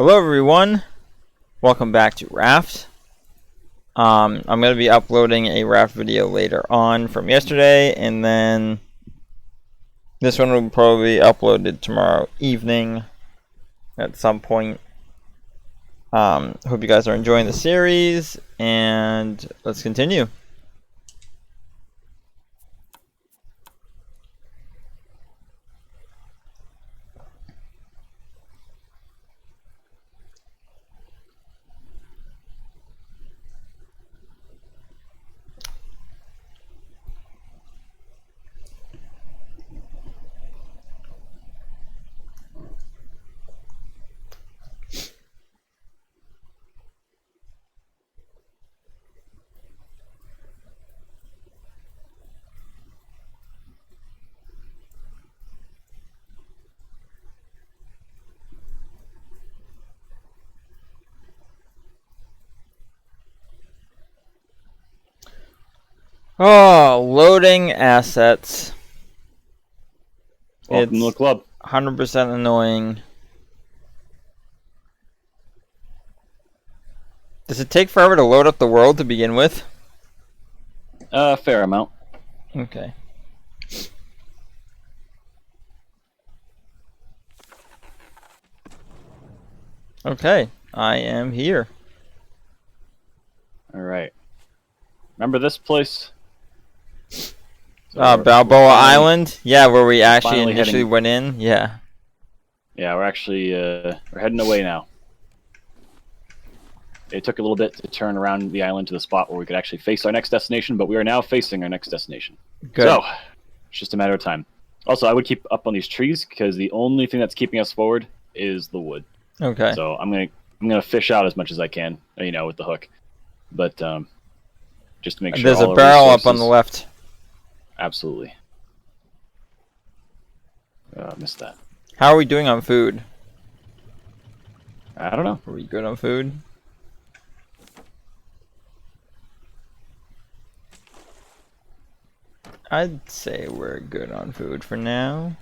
Hello everyone, welcome back to Raft. I'm going to be uploading a Raft video later on from yesterday, and then this one will probably be uploaded tomorrow evening at some point. Hope you guys are enjoying the series, and let's continue. Oh, loading assets. Welcome to the club. 100% annoying. Does it take forever to load up the world to begin with? Fair amount. Okay. Okay, I am here. Alright. Remember this place? Balboa Island? Yeah, where we actually finally initially went in? Yeah. Yeah, we're actually we're heading away now. It took a little bit to turn around the island to the spot where we could actually face our next destination, but we are now facing our next destination. Good. So, it's just a matter of time. Also, I would keep up on these trees because the only thing that's keeping us forward is the wood. Okay. So I'm gonna fish out as much as I can, you know, with the hook. But just to make sure. There's all a our barrel resources... up on the left. Absolutely. Missed that. How are we doing on food? I don't know. Are we good on food? I'd say we're good on food for now.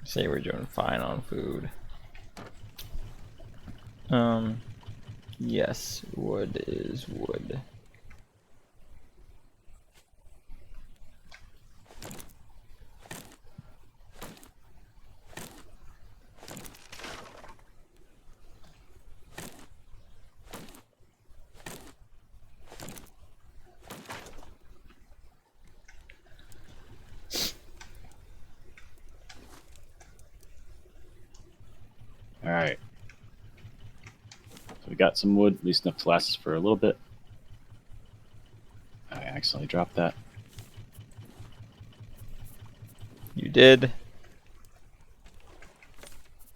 Say we're doing fine on food. Yes, wood is wood. Alright. So we got some wood, at least enough to last us for a little bit. I accidentally dropped that. You did.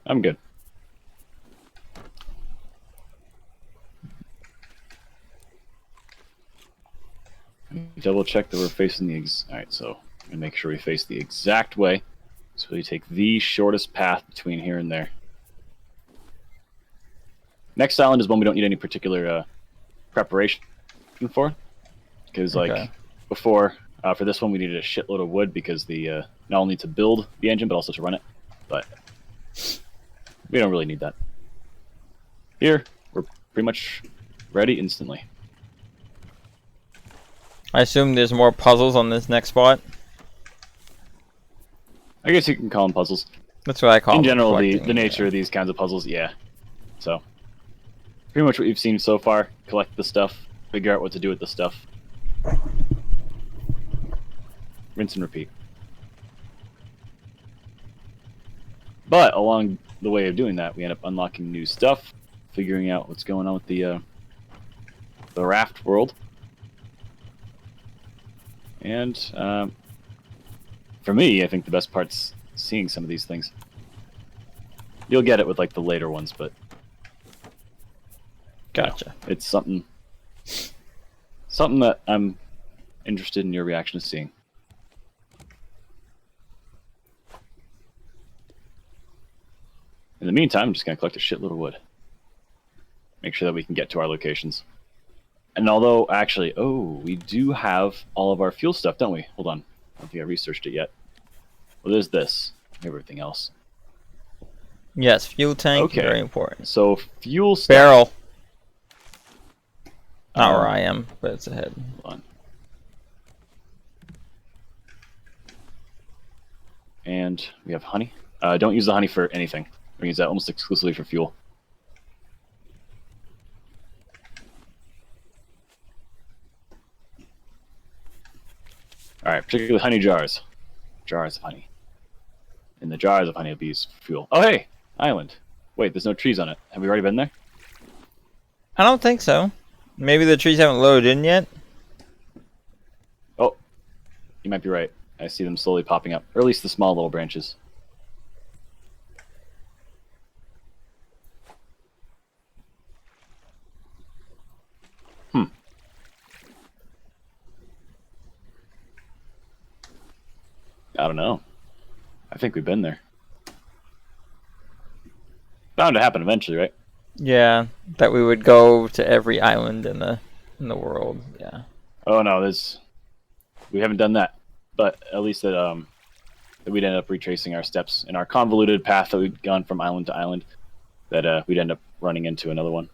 I'm good. Double check that we're facing the Alright, so I'm gonna make sure we face the exact way. So we take the shortest path between here and there. Next island is one we don't need any particular preparation for, because like before, for this one we needed a shitload of wood because the not only to build the engine but also to run it. But we don't really need that. Here, we're pretty much ready instantly. I assume there's more puzzles on this next spot. I guess you can call them puzzles. That's what I call them. In general, the nature of these kinds of puzzles, yeah. So, pretty much what you've seen so far. Collect the stuff, figure out what to do with the stuff. Rinse and repeat. But along the way of doing that, we end up unlocking new stuff, figuring out what's going on with the Raft world. And for me, I think the best part's seeing some of these things. You'll get it with like the later ones, but gotcha. You know, it's something that I'm interested in your reaction to seeing. In the meantime, I'm just gonna collect a shitload of wood. Make sure that we can get to our locations. And although, actually, we do have all of our fuel stuff, don't we? Hold on. I don't think I researched it yet. Well, there's this. Everything else. Yes, fuel tank, Okay. very important. So, fuel stuff. Barrel. Not where I am, but it's ahead. Hold on. And we have honey. Don't use the honey for anything. We use that almost exclusively for fuel. Alright, particularly honey jars. Jars of honey. And the jars of honey will be used for fuel. Oh, hey! Island. Wait, there's no trees on it. Have we already been there? I don't think so. Maybe the trees haven't loaded in yet. Oh, you might be right. I see them slowly popping up. Or at least the small little branches. I don't know. I think we've been there. Bound to happen eventually, right? Yeah, that we would go to every island in the world. Yeah. Oh no, we haven't done that. But at least that we'd end up retracing our steps in our convoluted path that we'd gone from island to island. That we'd end up running into another one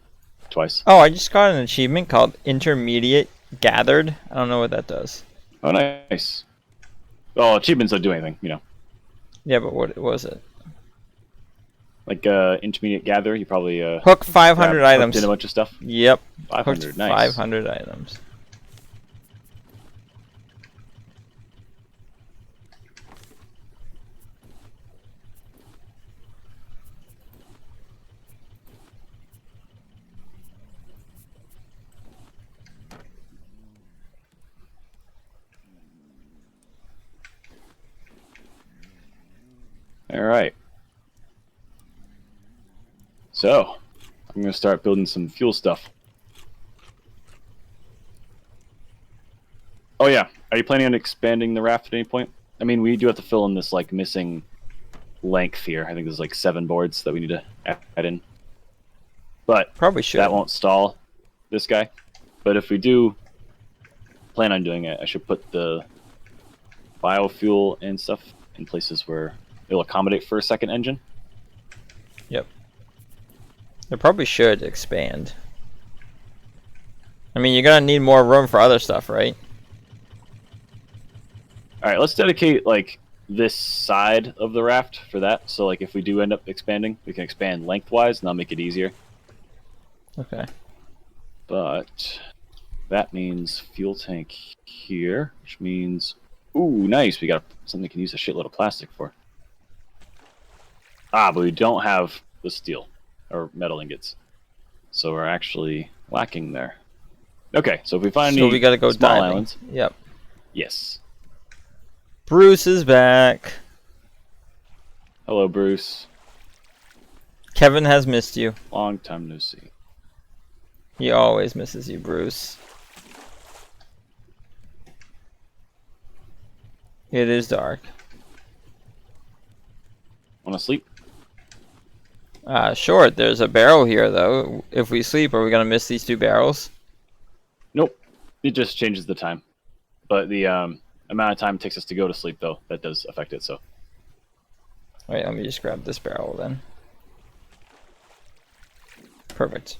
twice. Oh, I just got an achievement called Intermediate Gathered. I don't know what that does. Oh, nice. Well, achievements don't do anything, you know. Yeah, but what was it? Like intermediate gather, you probably Hook 500 items. Hooked in a bunch of stuff. Yep. 500, Hooked nice. 500 items. All right. So, I'm going to start building some fuel stuff. Oh yeah, are you planning on expanding the raft at any point? I mean, we do have to fill in this like missing length here. I think there's like 7 boards that we need to add in. But Probably should. that won't stall this guy. But if we do plan on doing it, I should put the biofuel and stuff in places where it'll accommodate for a second engine. Yep. It probably should expand. I mean, you're gonna need more room for other stuff, right? All right, let's dedicate like this side of the raft for that. So like if we do end up expanding, we can expand lengthwise, and that'll make it easier. Okay. But that means fuel tank here, which means, ooh, nice. We got something we can use a shitload of plastic for. Ah, but we don't have the steel or metal ingots, so we're actually lacking there. Okay, so if we find any we gotta go small diving. islands, Yep. yes. Bruce is back. Hello, Bruce. Kevin has missed you. Long time no see. He always misses you, Bruce. It is dark. Want to sleep? Sure, there's a barrel here, though. If we sleep, are we going to miss these 2 barrels? Nope. It just changes the time. But the amount of time it takes us to go to sleep, though, that does affect it, so. Wait, let me just grab this barrel, then. Perfect.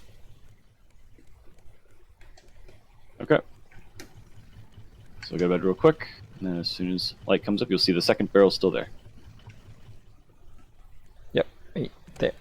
Okay. So we'll go to bed real quick, and then as soon as light comes up, you'll see the second barrel still there. Yep, right there.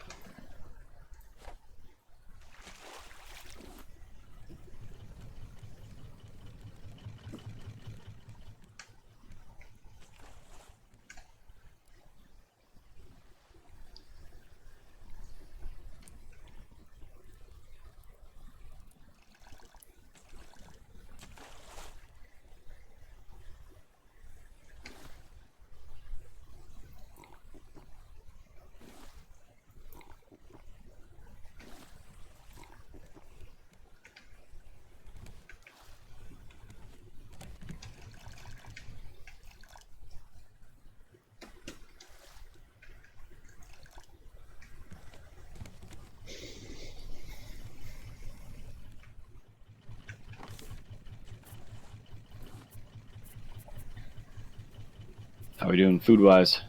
How are we doing food-wise?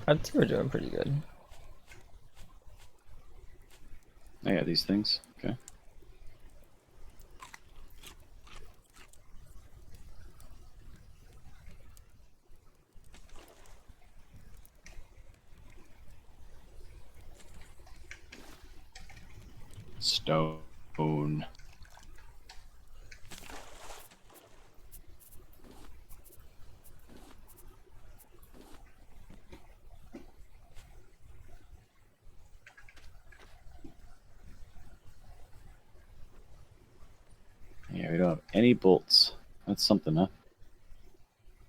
I'd say we're doing pretty good. I got these things. Okay. Stone. Yeah, we don't have any bolts. That's something, huh?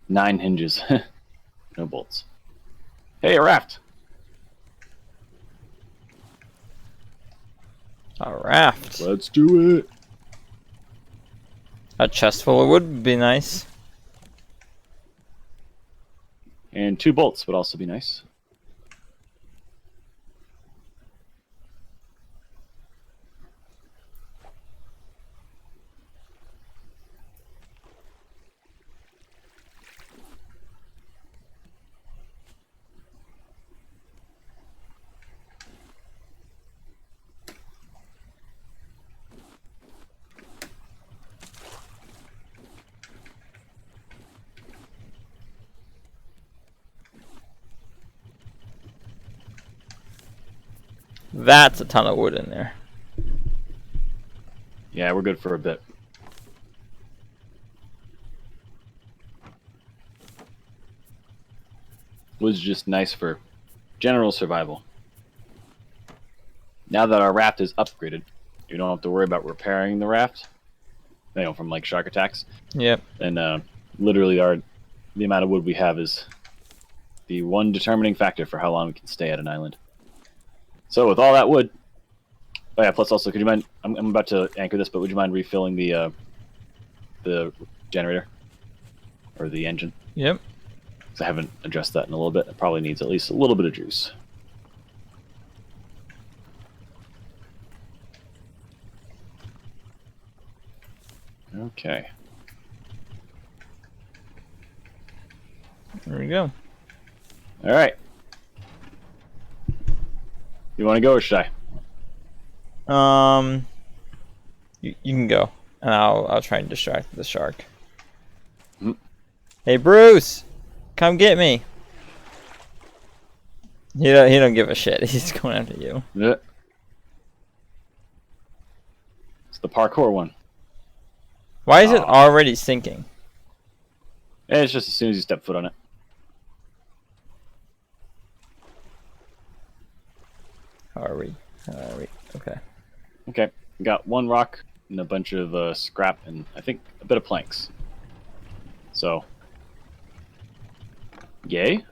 9 hinges. No bolts. Hey, a raft! A raft. Let's do it! A chest full of wood would be nice. And 2 bolts would also be nice. That's a ton of wood in there. Yeah, we're good for a bit. Was just nice for general survival. Now that our raft is upgraded, you don't have to worry about repairing the raft, you know, from like shark attacks. Yep. And literally the amount of wood we have is the one determining factor for how long we can stay at an island. So with all that wood, oh yeah, plus also, could you mind, I'm about to anchor this, but would you mind refilling the generator? Or the engine? Yep. Because I haven't addressed that in a little bit. It probably needs at least a little bit of juice. Okay. There we go. All right. You want to go or should I? You can go, and I'll try and distract the shark. Mm-hmm. Hey, Bruce, come get me. He don't give a shit. He's going after you. Yeah. It's the parkour one. Why is it already sinking? Yeah, it's just as soon as you step foot on it. How are we? Okay. Okay. We got 1 rock and a bunch of scrap and I think a bit of planks. So, yay?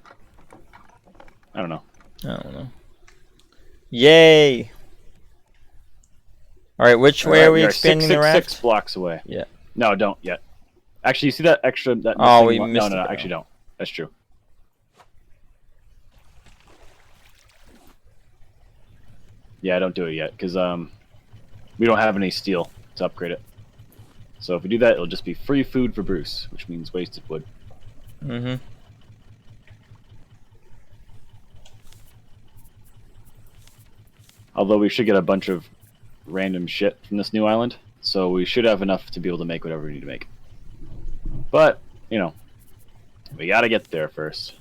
I don't know. I don't know. Yay! All right, which way are we expanding the raft? 6 blocks away. Yeah. No, don't yet. Actually, you see that extra? That Oh, we missing missed no, it. actually don't. That's true. Yeah, don't do it yet, because we don't have any steel to upgrade it. So if we do that, it'll just be free food for Bruce, which means wasted wood. Mm-hmm. Although we should get a bunch of random shit from this new island, so we should have enough to be able to make whatever we need to make. But, you know, we gotta get there first.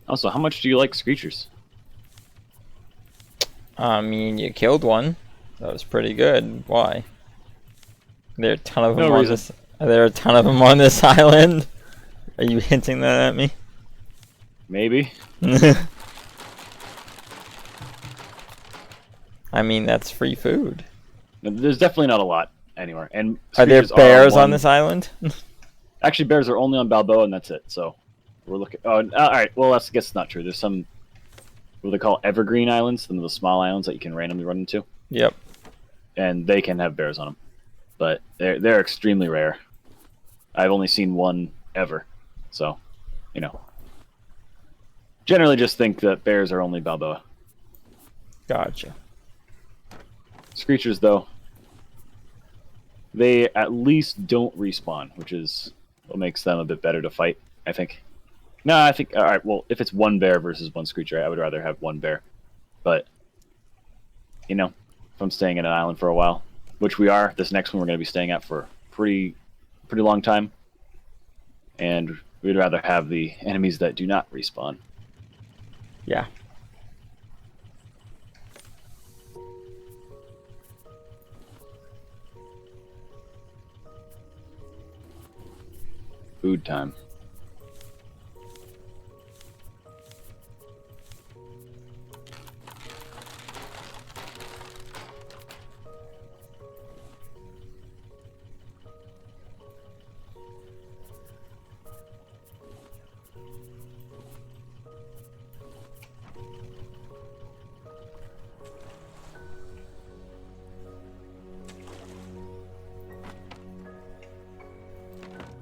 Also, how much do you like screechers? I mean, you killed one. That was pretty good. Why? There are a ton of them on this. Are there a ton of them on this island? Are you hinting that at me? Maybe. I mean, that's free food. There's definitely not a lot anywhere. And Are there bears on this island? Actually, bears are only on Balboa, and that's it. So we're looking. Oh, all right. Well, I guess it's not true. There's some what they call evergreen islands, some of the small islands that you can randomly run into. Yep. And they can have bears on them, but they're extremely rare. I've only seen one ever, so you know. Generally, just think that bears are only Balboa. Gotcha. Screechers, though, they at least don't respawn, which is what makes them a bit better to fight, I think. No, I think, all right, well, if it's one bear versus one Screecher, I would rather have one bear. But, you know, if I'm staying at an island for a while, which we are, this next one we're going to be staying at for a pretty long time. And we'd rather have the enemies that do not respawn. Yeah. Food time.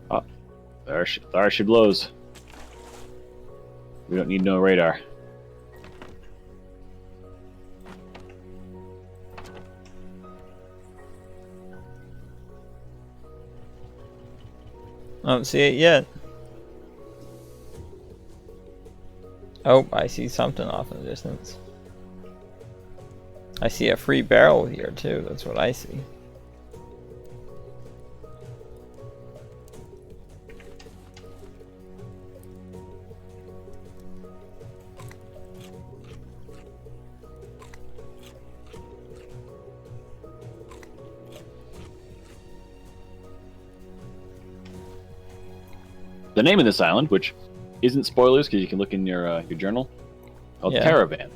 Oh, there she blows. We don't need no radar. I don't see it yet. Oh, I see something off in the distance. I see a free barrel here too. That's what I see. The name of this island, which isn't spoilers because you can look in your journal, called Caravan.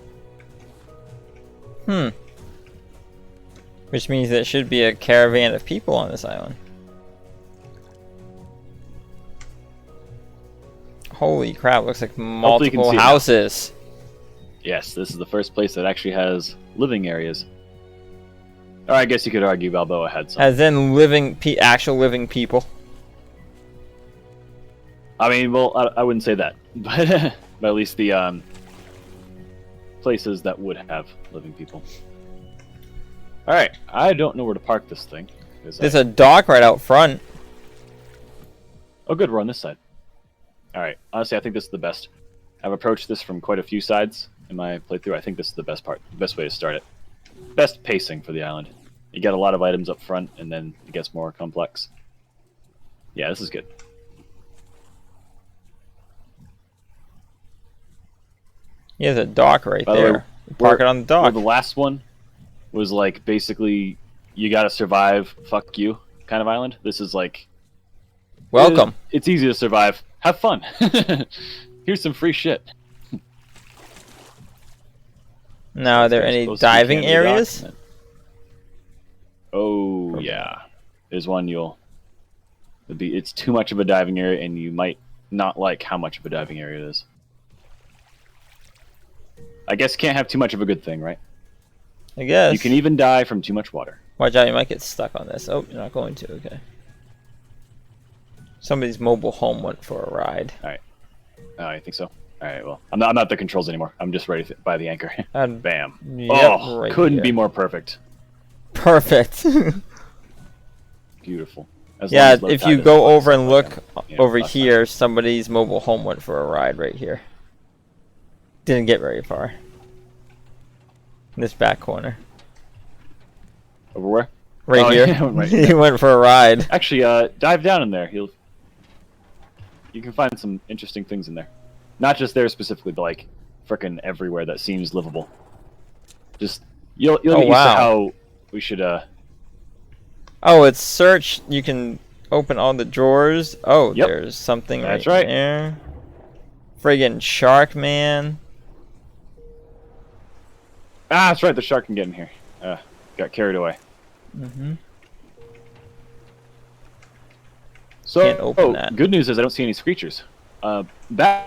Which means there should be a caravan of people on this island. Holy crap, looks like multiple houses. Yes, this is the first place that actually has living areas. Or I guess you could argue Balboa had some. As in living, actual living people. I mean, well, I wouldn't say that, but at least the places that would have living people. All right, I don't know where to park this thing. There's a dock right out front. Oh, good, we're on this side. All right, honestly, I think this is the best. I've approached this from quite a few sides in my playthrough. I think this is the best part, the best way to start it. Best pacing for the island. You get a lot of items up front, and then it gets more complex. Yeah, this is good. Yeah, there's a dock right By the there. way, Park it on the dock. Where the last one was like basically you gotta survive, fuck you kind of island. This is like welcome. It's easy to survive. Have fun. Here's some free shit. Now, are there any diving areas? Oh yeah, there's one it's too much of a diving area, and you might not like how much of a diving area it is. I guess you can't have too much of a good thing, right? I guess. You can even die from too much water. Watch out, you might get stuck on this. Oh, you're not going to, okay. Somebody's mobile home went for a ride. Alright. Oh, I think so. Alright, well, I'm not at the controls anymore. I'm just ready by the anchor. And bam. Yep, oh, right couldn't here. be more perfect. Perfect. Beautiful. Yeah, if you go over and look over here, somebody's mobile home went for a ride right here. Didn't get very far. In this back corner. Over where? Right here. Yeah, right. He went for a ride. Actually, dive down in there. You can find some interesting things in there. Not just there specifically, but like frickin' everywhere that seems livable. Just you'll get used to how we should Oh, it's search. You can open all the drawers. Oh, yep. There's something That's right right there. Friggin' shark man. Ah, that's right. The shark can get in here. Got carried away. Mm-hmm. So, Can't open that. Good news is I don't see any screechers. Bad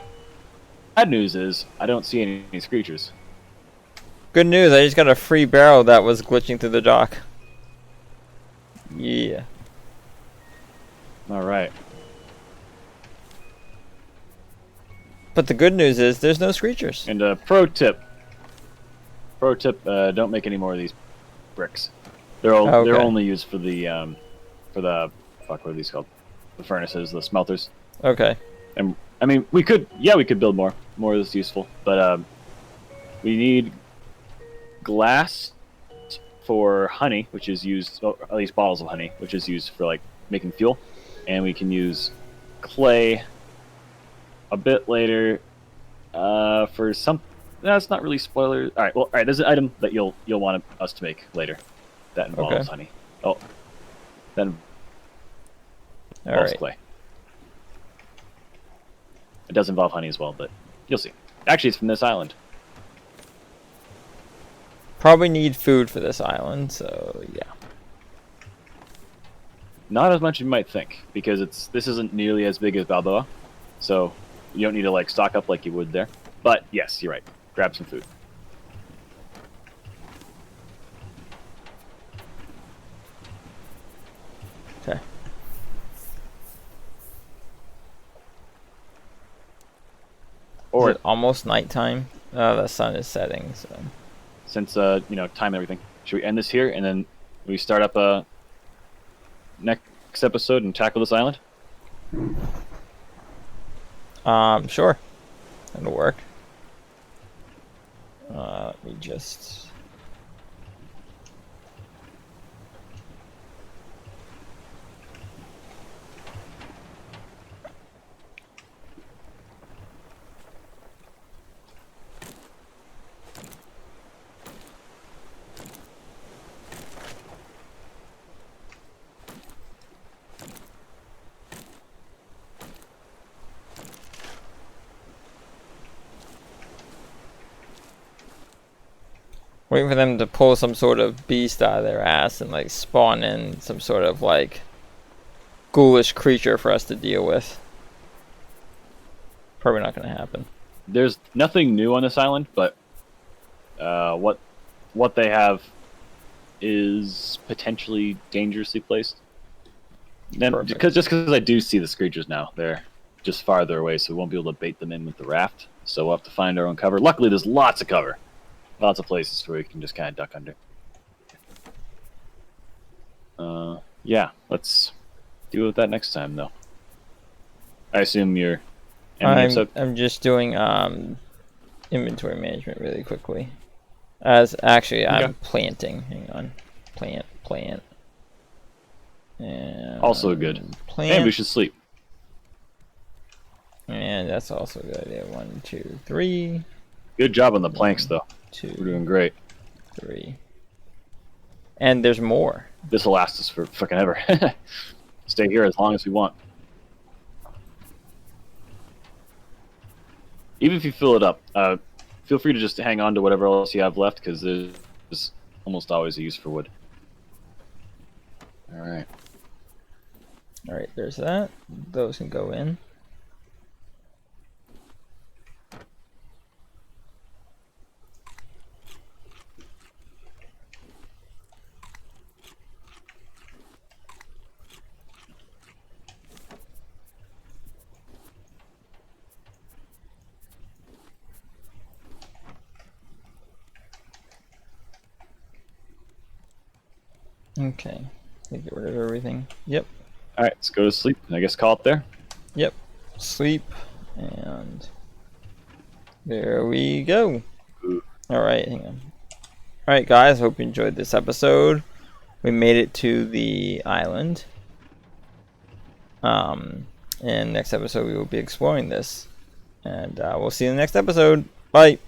news is I don't see any screechers. Good news, I just got a free barrel that was glitching through the dock. Yeah. All right. But the good news is there's no screechers. And pro tip, don't make any more of these bricks. They're only used for the fuck, what are these called? The furnaces, the smelters. Okay. And I mean, we could build more. More is useful, but we need glass for honey, which is used, or at least bottles of honey, which is used for like making fuel, and we can use clay a bit later for some. That's not really spoilers. All right, well, all right. There's an item that you'll want us to make later that involves honey. Oh, then involves clay. It does involve honey as well, but you'll see. Actually, it's from this island. Probably need food for this island, so yeah. Not as much as you might think, because this isn't nearly as big as Balboa, so you don't need to like stock up like you would there. But yes, you're right. Grab some food. Okay. Or is it almost nighttime? The sun is setting, so. Since time and everything, should we end this here and then we start up next episode and tackle this island? Sure. That'll work. Let me just. Waiting for them to pull some sort of beast out of their ass and like spawn in some sort of like ghoulish creature for us to deal with. Probably not going to happen. There's nothing new on this island, but what they have is potentially dangerously placed. Then, just because I do see the screechers now, they're just farther away, so we won't be able to bait them in with the raft. So we'll have to find our own cover. Luckily, there's lots of cover. Lots of places where we can just kind of duck under. Yeah, let's deal with that next time, though. I assume you're ending the episode? I'm just doing inventory management really quickly. As actually, I'm planting. Hang on, plant. And also good. Plant. And we should sleep. And that's also a good idea. 1, 2, 3. Good job on the planks, though. 2. We're doing great. 3. And there's more. This will last us for fucking ever. Stay here as long as we want. Even if you fill it up, feel free to just hang on to whatever else you have left, because there's almost always a use for wood. Alright. Alright, there's that. Those can go in. Okay. Get rid of everything. Yep. Alright, let's go to sleep. I guess call it there. Yep. Sleep. And there we go. Alright, hang on. Alright guys, hope you enjoyed this episode. We made it to the island. And next episode we will be exploring this. And we'll see you in the next episode. Bye.